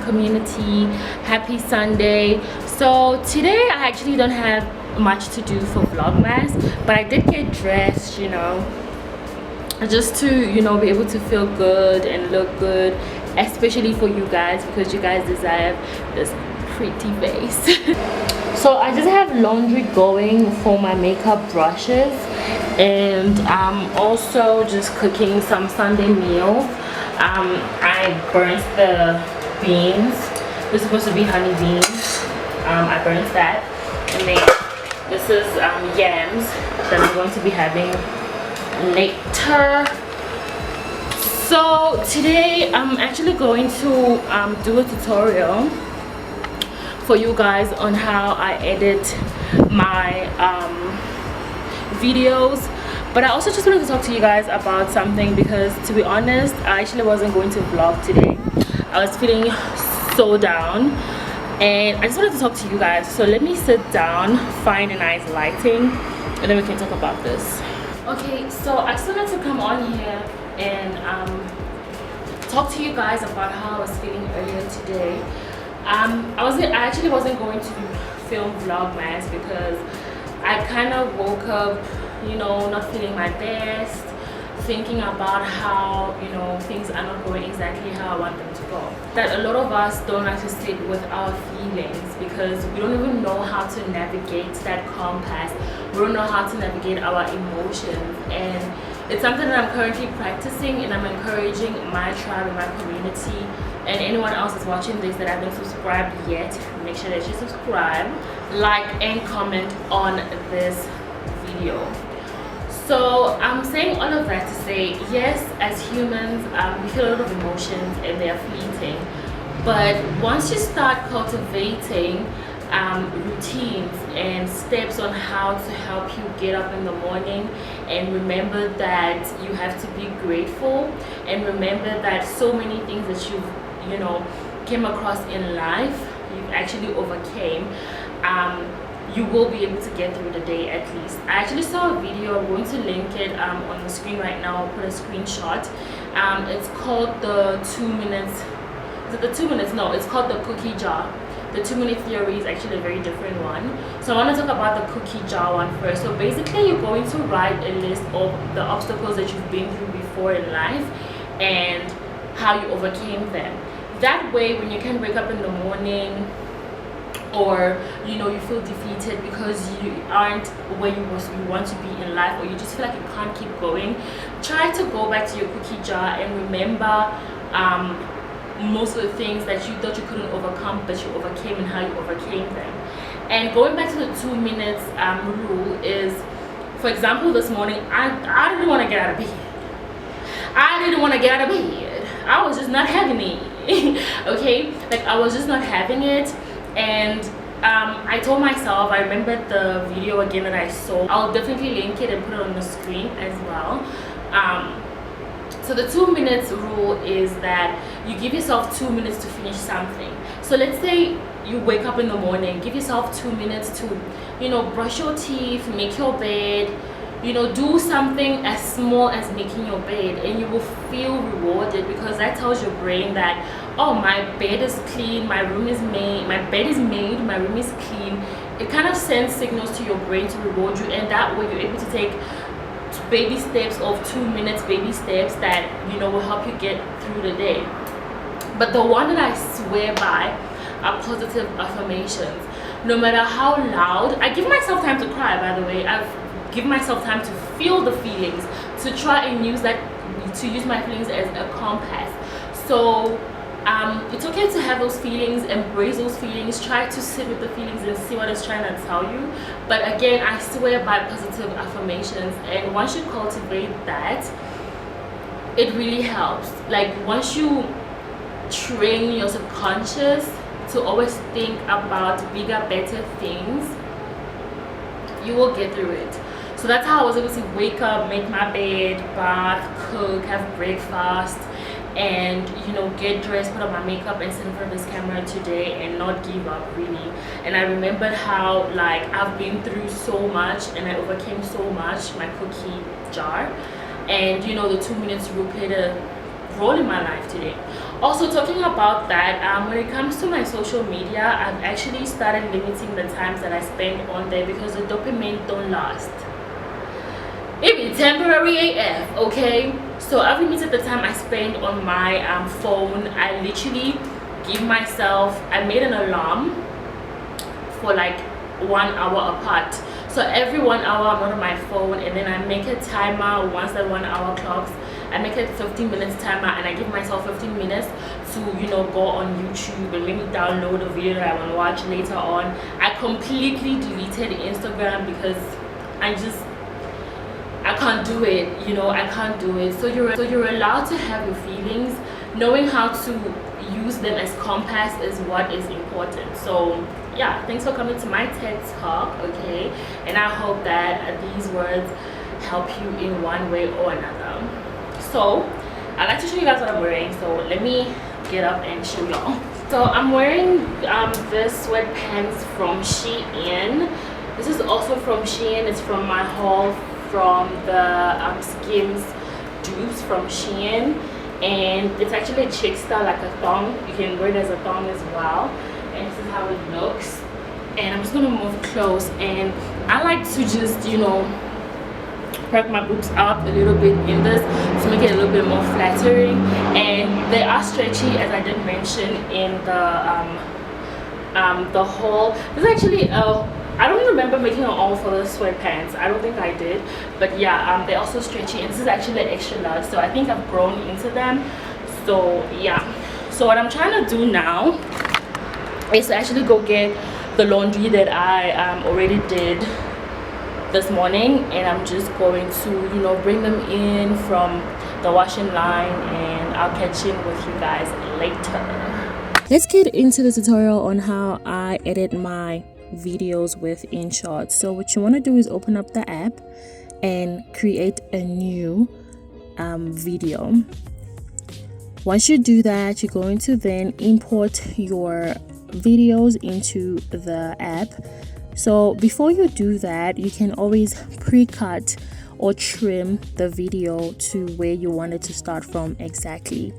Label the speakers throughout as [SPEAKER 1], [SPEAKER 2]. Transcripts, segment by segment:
[SPEAKER 1] community. Happy Sunday. So today I actually don't have much to do for Vlogmas, but I did get dressed, you know, just to, you know, be able to feel good and look good, especially for you guys, because you guys deserve this pretty face. So I just have laundry going for my makeup brushes, and I'm also just cooking some Sunday meal. I burnt the beans. They're supposed to be honey beans. I burnt that, and then this is yams that I'm going to be having later. So today I'm actually going to do a tutorial for you guys on how I edit my videos, but I also just wanted to talk to you guys about something, because to be honest, I actually wasn't going to vlog today. I was feeling so down, and I just wanted to talk to you guys. So let me sit down, find a nice lighting, and then we can talk about this. Okay, so I just wanted to come on here and talk to you guys about how I was feeling earlier today. I actually wasn't going to film Vlogmas because I kind of woke up, you know, not feeling my best, thinking about how, you know, things are not going exactly how I want them to go. That a lot of us don't like to sit with our feelings because we don't even know how to navigate that compass. We don't know how to navigate our emotions, and it's something that I'm currently practicing, and I'm encouraging my tribe and my community and anyone else that's watching this that haven't subscribed yet. Make sure that you subscribe, like, and comment on this video. So I'm saying all of that to say, yes, as humans, we feel a lot of emotions and they are fleeting. But once you start cultivating routines and steps on how to help you get up in the morning, and remember that you have to be grateful, and remember that so many things that you know came across in life, you've actually overcame, you will be able to get through the day at least. I actually saw a video, I'm going to link it on the screen right now. I'll put a screenshot. It's called the 2 minutes, is it the 2 minutes? No, it's called the cookie jar. The 2-minute theory is actually a very different one. So I want to talk about the cookie jar one first. So basically you're going to write a list of the obstacles that you've been through before in life and how you overcame them. That way when you can wake up in the morning, or you know you feel defeated because you aren't where you want to be in life, or you just feel like you can't keep going, try to go back to your cookie jar and remember most of the things that you thought you couldn't overcome but you overcame, and how you overcame them. And going back to the 2 minutes rule is, for example, this morning I didn't want to get out of bed. I didn't want to get out of bed. I was just not having it. Okay, like I was just not having it. And I told myself, I remembered the video again that I saw. I'll definitely link it and put it on the screen as well. So the 2 minutes rule is that you give yourself 2 minutes to finish something. So let's say you wake up in the morning, give yourself 2 minutes to, you know, brush your teeth, make your bed, you know, do something as small as making your bed, and you will feel rewarded, because that tells your brain that, oh, my bed is clean, my room is made, my bed is made, my room is clean. It kind of sends signals to your brain to reward you, and that way you're able to take baby steps of 2 minutes, baby steps that, you know, will help you get through the day. But the one that I swear by are positive affirmations. No matter how loud, I give myself time to cry, by the way. I've given myself time to feel the feelings, to try and use my feelings as a compass. So it's okay to have those feelings, embrace those feelings, try to sit with the feelings and see what it's trying to tell you. But again, I swear by positive affirmations, and once you cultivate that, it really helps. Like once you train your subconscious to always think about bigger, better things, you will get through it. So that's how I was able to wake up, make my bed, bath, cook, have breakfast, and you know, get dressed, put on my makeup, and sit in front of this camera today and not give up, really. And I remembered how, like, I've been through so much and I overcame so much, my cookie jar, and you know, the 2 minutes rule played a role in my life today. Also, talking about that, when it comes to my social media, I've actually started limiting the times that I spend on there because the dopamine don't last. It be temporary AF, okay? So I've limited the time I spend on my phone. I literally give myself, I made an alarm for like 1 hour apart. So every 1 hour I'm on my phone, and then I make a timer. Once that 1 hour clocks, I make a 15 minutes timer, and I give myself 15 minutes to, you know, go on YouTube and maybe download a video that I want to watch later on. I completely deleted Instagram because I can't do it, you know. I can't do it. So you're allowed to have your feelings. Knowing how to use them as compass is what is important. So yeah, thanks for coming to my TED Talk, okay? And I hope that these words help you in one way or another. So I like to show you guys what I'm wearing, so let me get up and show y'all. So I'm wearing this sweatpants from Shein. This is also from Shein. It's from my haul from the SKIMS dupes from Shein, and it's actually a chick style, like a thong. You can wear it as a thong as well, and this is how it looks. And I'm just gonna move close, and I like to just, you know, perk my boobs up a little bit in this to make it a little bit more flattering. And they are stretchy, as I did mention in the haul. This is actually I don't remember making an all for the sweatpants. I don't think I did, but yeah, they're also stretchy, and this is actually an extra large, so I think I've grown into them. So yeah, so what I'm trying to do now is to actually go get the laundry that I already did this morning, and I'm just going to, you know, bring them in from the washing line, and I'll catch in with you guys later. Let's get into the tutorial on how I edit my videos with Inshot. So what you want to do is open up the app and create a new video. Once you do that, you're going to then import your videos into the app. So before you do that, you can always pre-cut or trim the video to where you want it to start from exactly.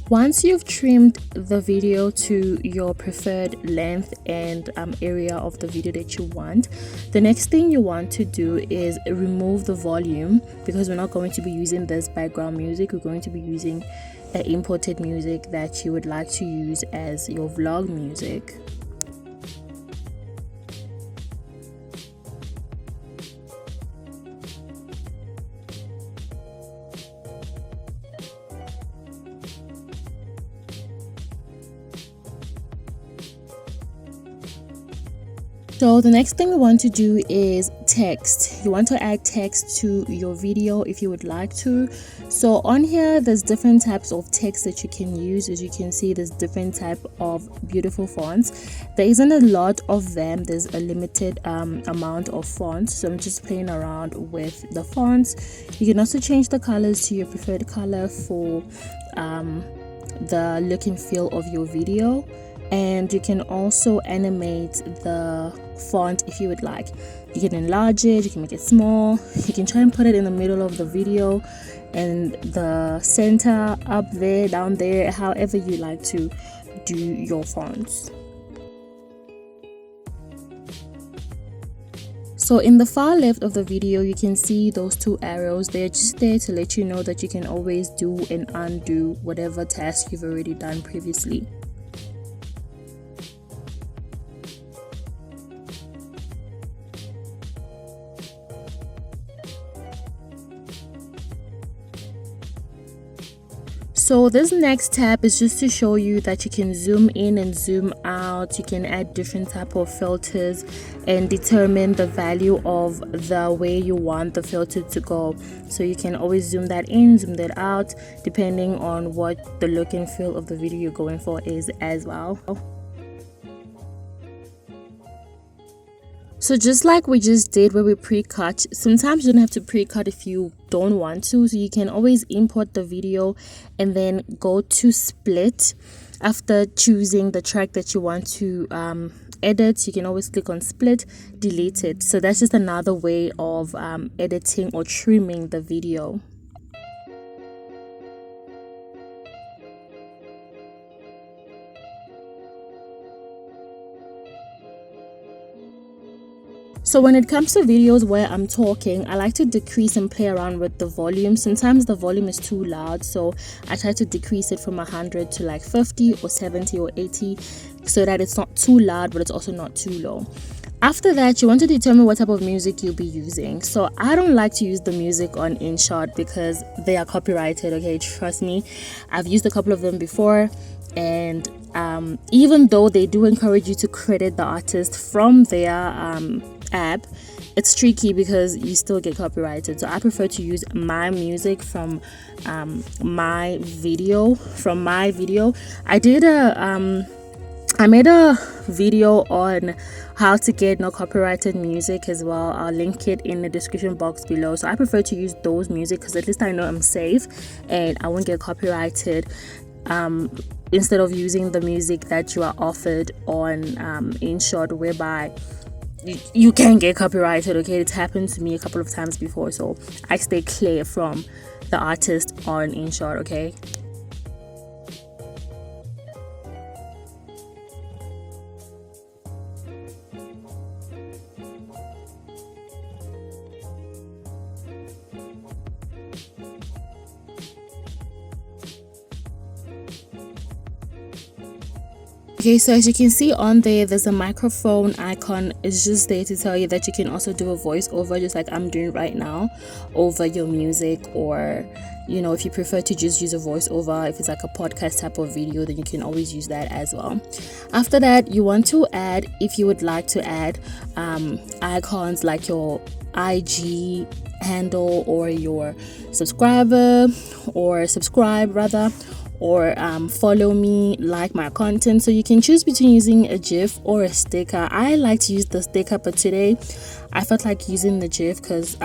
[SPEAKER 1] Once you've trimmed the video to your preferred length and area of the video that you want, the next thing you want to do is remove the volume, because we're not going to be using this background music. We're going to be using imported music that you would like to use as your vlog music. So the next thing we want to do is text. You want to add text to your video if you would like to. So on here, there's different types of text that you can use. As you can see, there's different type of beautiful fonts. There isn't a lot of them. There's a limited amount of fonts, so I'm just playing around with the fonts. You can also change the colors to your preferred color for the look and feel of your video. And you can also animate the font if you would like. You can enlarge it, you can make it small, you can try and put it in the middle of the video, and the center, up there, down there, however you like to do your fonts. So in the far left of the video, you can see those two arrows. They're just there to let you know that you can always do and undo whatever task you've already done previously. So this next tab is just to show you that you can zoom in and zoom out. You can add different type of filters and determine the value of the way you want the filter to go. So you can always zoom that in, zoom that out, depending on what the look and feel of the video you're going for is as well. So just like we just did where we pre-cut, sometimes you don't have to pre-cut if you don't want to. So you can always import the video and then go to split, After choosing the track that you want to edit, you can always click on split, delete it. So that's just another way of editing or trimming the video. So when it comes to videos where I'm talking, I like to decrease and play around with the volume. Sometimes the volume is too loud, so I try to decrease it from 100 to like 50 or 70 or 80 so that it's not too loud but it's also not too low. After that, you want to determine what type of music you'll be using. So I don't like to use the music on Inshot because they are copyrighted, okay? Trust me. I've used a couple of them before, and even though they do encourage you to credit the artist from their app, it's tricky because you still get copyrighted. So I prefer to use my music from my video. I made a video on how to get no copyrighted music as well. I'll link it in the description box below. So I prefer to use those music because at least I know I'm safe and I won't get copyrighted, instead of using the music that you are offered on Inshot, whereby you can get copyrighted. Okay, it's happened to me a couple of times before, so I stay clear from the artist on Inshot. Okay. Okay, so as you can see on there's a microphone icon. It's just there to tell you that you can also do a voiceover, just like I'm doing right now, over your music. Or, you know, if you prefer to just use a voiceover, if it's like a podcast type of video, then you can always use that as well. After that, you want to add, if you would like to add icons like your IG handle or your subscribe rather, or follow me, like my content. So you can choose between using a GIF or a sticker. I like to use the sticker, but today I felt like using the GIF because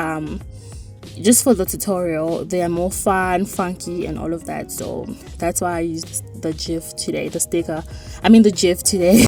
[SPEAKER 1] just for the tutorial they are more fun, funky and all of that. So that's why I used the GIF today, the GIF today.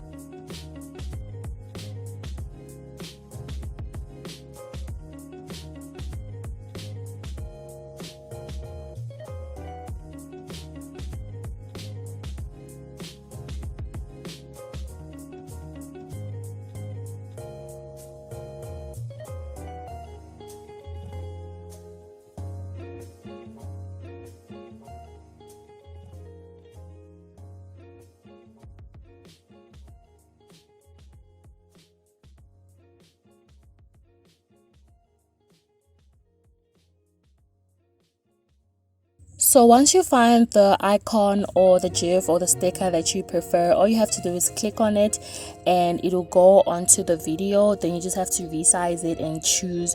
[SPEAKER 1] So once you find the icon or the GIF or the sticker that you prefer, all you have to do is click on it and it'll go onto the video. Then you just have to resize it and choose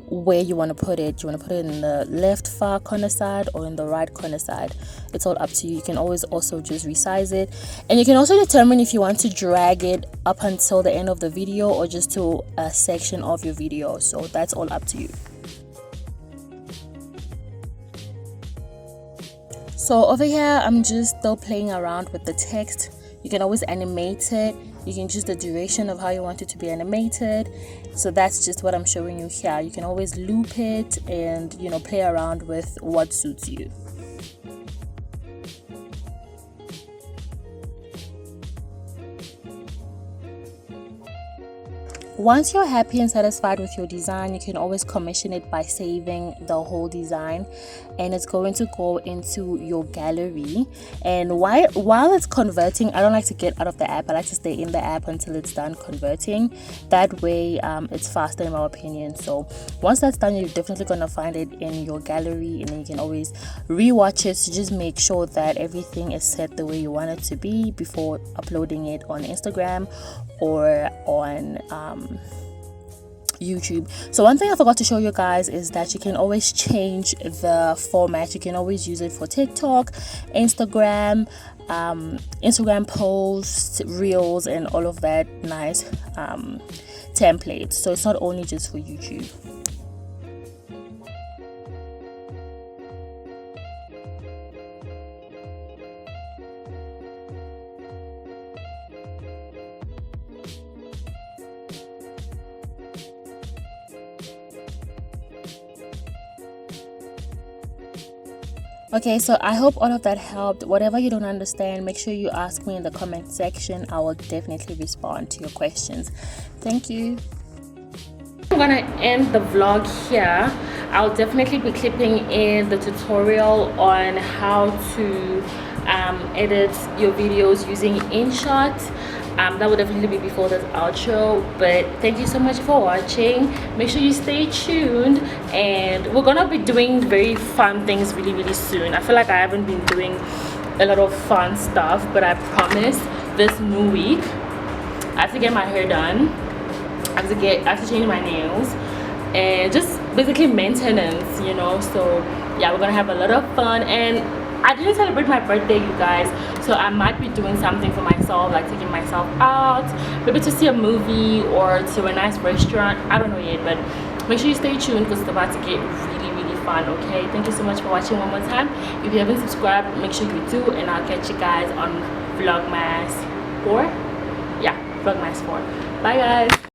[SPEAKER 1] where you want to put it. You want to put it in the left far corner side or in the right corner side. It's all up to you. You can always also just resize it, and you can also determine if you want to drag it up until the end of the video or just to a section of your video. So that's all up to you. So over here I'm just still playing around with the text. You can always animate it. You can choose the duration of how you want it to be animated. So that's just what I'm showing you here. You can always loop it and, you know, play around with what suits you. Once you're happy and satisfied with your design, you can always commission it by saving the whole design, and it's going to go into your gallery. And while it's converting, I don't like to get out of the app. I like to stay in the app until it's done converting. That way it's faster in my opinion. So once that's done, you're definitely going to find it in your gallery, and then you can always rewatch it to just make sure that everything is set the way you want it to be before uploading it on Instagram or on YouTube. So one thing I forgot to show you guys is that you can always change the format. You can always use it for TikTok, Instagram posts, reels, and all of that nice templates. So it's not only just for YouTube. Okay, so I hope all of that helped. Whatever you don't understand, make sure you ask me in the comment section. I will definitely respond to your questions. Thank you. I'm gonna end the vlog here. I'll definitely be clipping in the tutorial on how to edit your videos using Inshot. That will definitely be before this outro, but thank you so much for watching. Make sure you stay tuned, and we're gonna be doing very fun things really soon. I feel like I haven't been doing a lot of fun stuff, but I promise this new week I have to get my hair done. I have to change my nails, and just basically maintenance, you know. So yeah, we're gonna have a lot of fun. And I didn't celebrate my birthday, you guys, so I might be doing something for myself, like taking myself out, maybe to see a movie or to a nice restaurant. I don't know yet, but make sure you stay tuned because it's about to get really fun. Okay, thank you so much for watching one more time. If you haven't subscribed, make sure you do, and I'll catch you guys on Vlogmas 4. Yeah, Vlogmas 4. Bye guys.